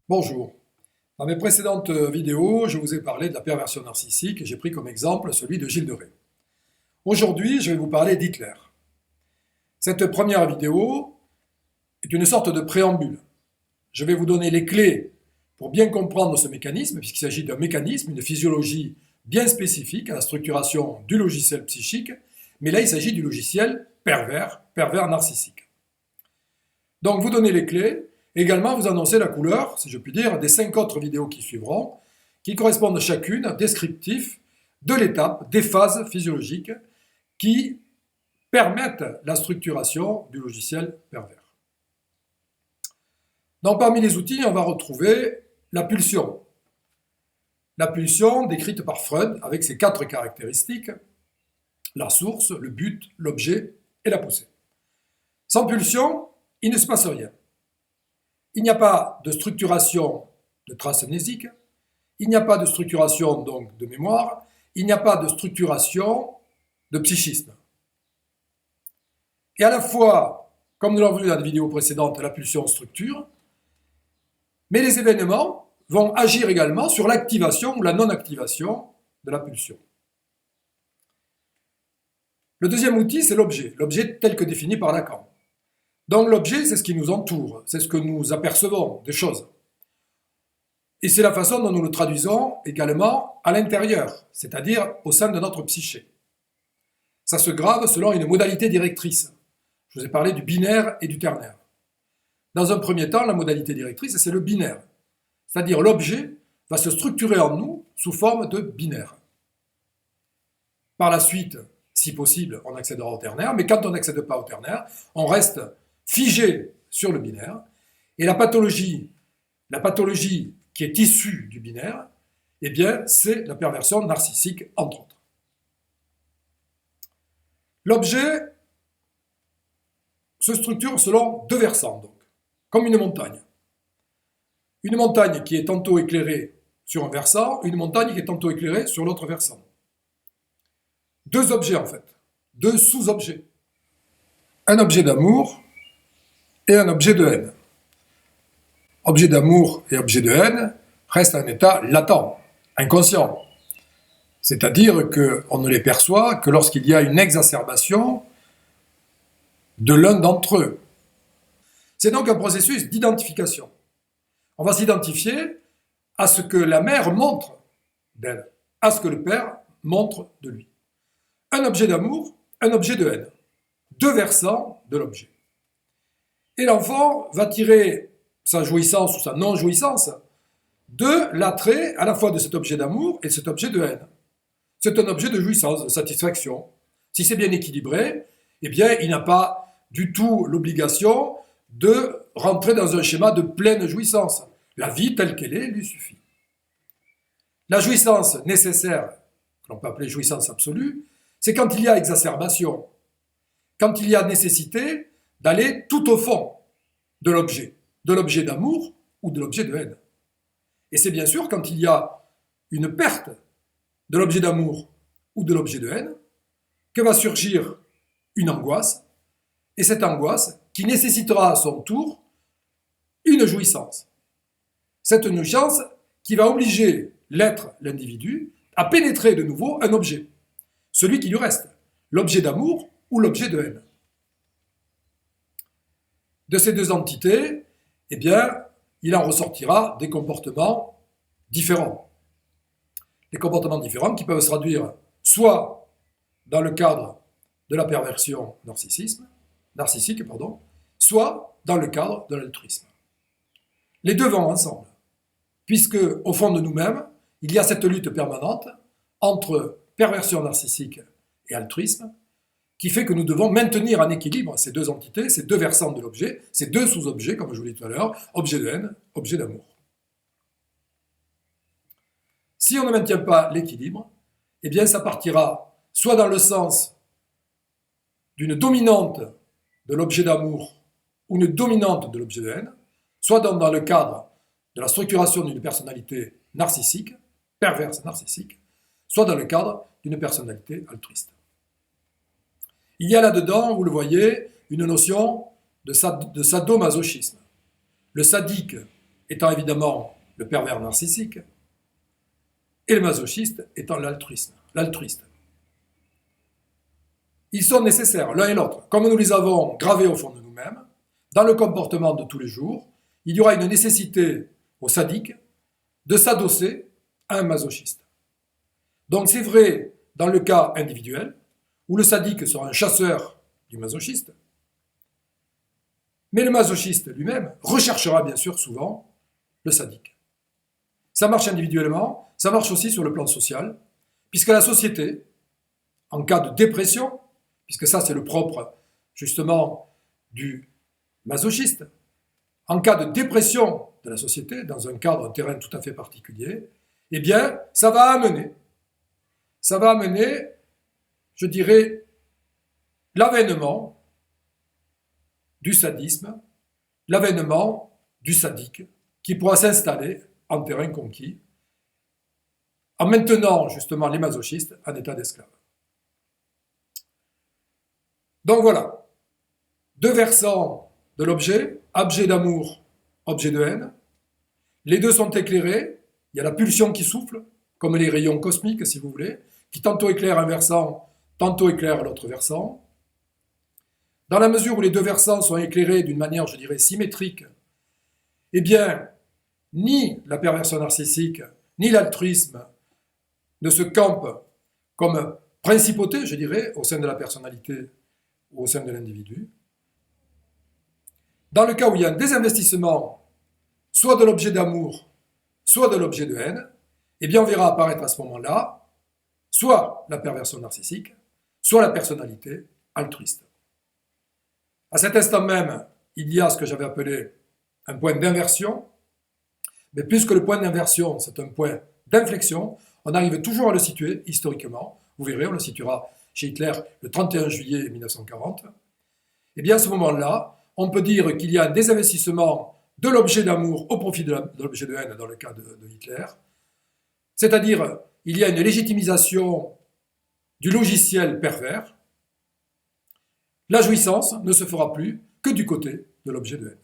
Bonjour. Dans mes précédentes vidéos, je vous ai parlé de la perversion narcissique et j'ai pris comme exemple celui de Gilles de Rais. Aujourd'hui, je vais vous parler d'Hitler. Cette première vidéo est une sorte de préambule. Je vais vous donner les clés pour bien comprendre ce mécanisme, puisqu'il s'agit d'un mécanisme, une physiologie bien spécifique à la structuration du logiciel psychique, mais là il s'agit du logiciel pervers narcissique. Donc vous donnez les clés, et également vous annoncez la couleur, si je puis dire, des 5 autres vidéos qui suivront, qui correspondent chacune à descriptifs de l'étape, des phases physiologiques qui permettent la structuration du logiciel pervers. Donc parmi les outils, on va retrouver la pulsion. La pulsion décrite par Freud avec ses 4 caractéristiques, la source, le but, l'objet et la poussée. Sans pulsion, il ne se passe rien. Il n'y a pas de structuration de traces mnésiques, il n'y a pas de structuration donc de mémoire, il n'y a pas de structuration de psychisme. Et à la fois, comme nous l'avons vu dans la vidéo précédente, la pulsion structure, mais les événements vont agir également sur l'activation ou la non-activation de la pulsion. Le deuxième outil, c'est l'objet tel que défini par Lacan. Donc l'objet, c'est ce qui nous entoure, c'est ce que nous apercevons des choses. Et c'est la façon dont nous le traduisons également à l'intérieur, c'est-à-dire au sein de notre psyché. Ça se grave selon une modalité directrice. Je vous ai parlé du binaire et du ternaire. Dans un premier temps, la modalité directrice, c'est le binaire. C'est-à-dire l'objet va se structurer en nous sous forme de binaire. Par la suite, si possible, on accédera au ternaire, mais quand on n'accède pas au ternaire, on reste figé sur le binaire, et la pathologie qui est issue du binaire, eh bien, c'est la perversion narcissique, entre autres. L'objet se structure selon 2 versants, donc, comme une montagne. Une montagne qui est tantôt éclairée sur un versant, une montagne qui est tantôt éclairée sur l'autre versant. 2 objets, en fait, 2 sous-objets. Un objet d'amour et un objet de haine. Objet d'amour et objet de haine restent un état latent, inconscient. C'est-à-dire qu'on ne les perçoit que lorsqu'il y a une exacerbation de l'un d'entre eux. C'est donc un processus d'identification. On va s'identifier à ce que la mère montre d'elle, à ce que le père montre de lui. Un objet d'amour, un objet de haine. 2 versants de l'objet. Et l'enfant va tirer sa jouissance ou sa non-jouissance de l'attrait à la fois de cet objet d'amour et de cet objet de haine. C'est un objet de jouissance, de satisfaction. Si c'est bien équilibré, eh bien, il n'a pas du tout l'obligation de rentrer dans un schéma de pleine jouissance. La vie telle qu'elle est lui suffit. La jouissance nécessaire, que l'on peut appeler jouissance absolue, c'est quand il y a exacerbation, quand il y a nécessité d'aller tout au fond de l'objet d'amour ou de l'objet de haine. Et c'est bien sûr quand il y a une perte de l'objet d'amour ou de l'objet de haine que va surgir une angoisse, et cette angoisse qui nécessitera à son tour une jouissance. Cette jouissance qui va obliger l'être, l'individu, à pénétrer de nouveau un objet, celui qui lui reste, l'objet d'amour ou l'objet de haine. De ces 2 entités, eh bien, il en ressortira des comportements différents. Des comportements différents qui peuvent se traduire soit dans le cadre de la perversion narcissique, soit dans le cadre de l'altruisme. Les 2 vont ensemble, puisque au fond de nous-mêmes, il y a cette lutte permanente entre perversion narcissique et altruisme, qui fait que nous devons maintenir en équilibre ces 2 entités, ces 2 versants de l'objet, ces 2 sous-objets, comme je vous l'ai dit tout à l'heure, objet de haine, objet d'amour. Si on ne maintient pas l'équilibre, eh bien ça partira soit dans le sens d'une dominante de l'objet d'amour ou une dominante de l'objet de haine, soit dans le cadre de la structuration d'une personnalité narcissique, perverse narcissique, soit dans le cadre d'une personnalité altruiste. Il y a là-dedans, vous le voyez, une notion de sadomasochisme. Le sadique étant évidemment le pervers narcissique, et le masochiste étant l'altruiste. Ils sont nécessaires, l'un et l'autre. Comme nous les avons gravés au fond de nous-mêmes, dans le comportement de tous les jours, il y aura une nécessité au sadique de s'adosser à un masochiste. Donc c'est vrai dans le cas individuel, où le sadique sera un chasseur du masochiste, mais le masochiste lui-même recherchera bien sûr souvent le sadique. Ça marche individuellement, ça marche aussi sur le plan social, puisque la société, en cas de dépression, puisque ça c'est le propre justement du masochiste, en cas de dépression de la société, dans un cadre, un terrain tout à fait particulier, eh bien ça va amener, je dirais, l'avènement du sadisme, l'avènement du sadique, qui pourra s'installer en terrain conquis, en maintenant justement les masochistes en état d'esclaves. Donc voilà, deux versants de l'objet, objet d'amour, objet de haine. Les deux sont éclairés, il y a la pulsion qui souffle, comme les rayons cosmiques si vous voulez, qui tantôt éclairent un versant, tantôt éclairent l'autre versant. Dans la mesure où les deux versants sont éclairés d'une manière, je dirais, symétrique, eh bien, ni la perversion narcissique, ni l'altruisme ne se campent comme principauté, je dirais, au sein de la personnalité ou au sein de l'individu. Dans le cas où il y a un désinvestissement, soit de l'objet d'amour, soit de l'objet de haine, eh bien on verra apparaître à ce moment-là soit la perversion narcissique, soit la personnalité altruiste. À cet instant même, il y a ce que j'avais appelé un point d'inversion, mais puisque le point d'inversion, c'est un point d'inflexion, on arrive toujours à le situer historiquement. Vous verrez, on le situera chez Hitler le 31 juillet 1940. Et bien à ce moment-là, on peut dire qu'il y a un désinvestissement de l'objet d'amour au profit de l'objet de haine dans le cas de Hitler. C'est-à-dire, il y a une légitimisation du logiciel pervers. La jouissance ne se fera plus que du côté de l'objet de haine.